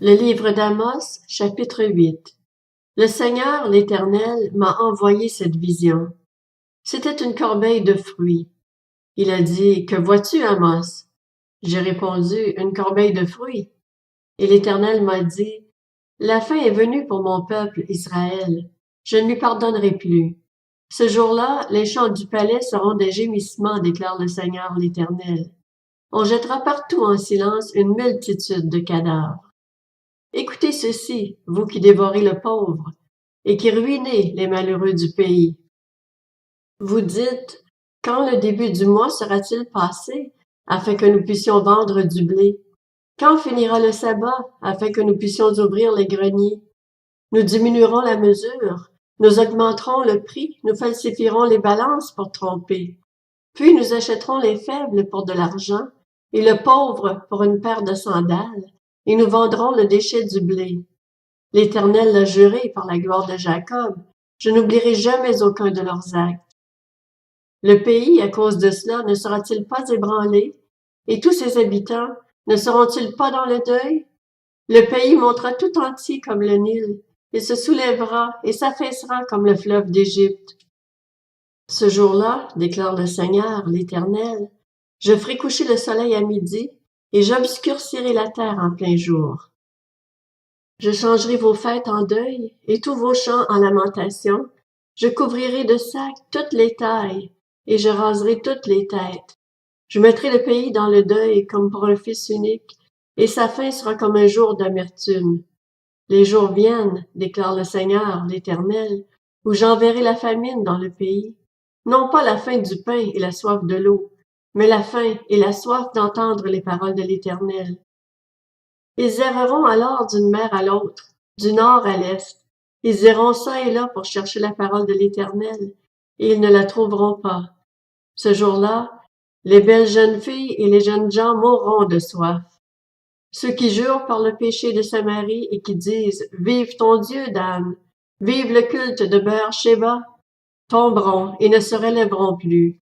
Le livre d'Amos, chapitre 8. Le Seigneur, l'Éternel, m'a envoyé cette vision. C'était une corbeille de fruits. Il a dit, « Que vois-tu, Amos? » J'ai répondu, « Une corbeille de fruits. » Et l'Éternel m'a dit, « La fin est venue pour mon peuple, Israël. Je ne lui pardonnerai plus. Ce jour-là, les chants du palais seront des gémissements, déclare le Seigneur, l'Éternel. On jettera partout en silence une multitude de cadavres. Écoutez ceci, vous qui dévorez le pauvre et qui ruinez les malheureux du pays. Vous dites, quand le début du mois sera-t-il passé, afin que nous puissions vendre du blé? Quand finira le sabbat, afin que nous puissions ouvrir les greniers? Nous diminuerons la mesure, nous augmenterons le prix, nous falsifierons les balances pour tromper. Puis nous achèterons les faibles pour de l'argent et le pauvre pour une paire de sandales, et nous vendrons le déchet du blé. L'Éternel l'a juré par la gloire de Jacob, je n'oublierai jamais aucun de leurs actes. Le pays, à cause de cela, ne sera-t-il pas ébranlé? Et tous ses habitants, ne seront-ils pas dans le deuil? Le pays montera tout entier comme le Nil, il se soulèvera et s'affaissera comme le fleuve d'Égypte. Ce jour-là, déclare le Seigneur, l'Éternel, je ferai coucher le soleil à midi, et j'obscurcirai la terre en plein jour. Je changerai vos fêtes en deuil, et tous vos chants en lamentation. Je couvrirai de sacs toutes les tailles, et je raserai toutes les têtes. Je mettrai le pays dans le deuil comme pour un fils unique, et sa fin sera comme un jour d'amertume. Les jours viennent, déclare le Seigneur, l'Éternel, où j'enverrai la famine dans le pays. Non pas la faim du pain et la soif de l'eau, mais la faim et la soif d'entendre les paroles de l'Éternel. Ils erreront alors d'une mer à l'autre, du nord à l'est. Ils iront çà et là pour chercher la parole de l'Éternel, et ils ne la trouveront pas. Ce jour-là, les belles jeunes filles et les jeunes gens mourront de soif. Ceux qui jurent par le péché de Samarie et qui disent « Vive ton Dieu, Dan! Vive le culte de Beër-Shéba !» tomberont et ne se relèveront plus.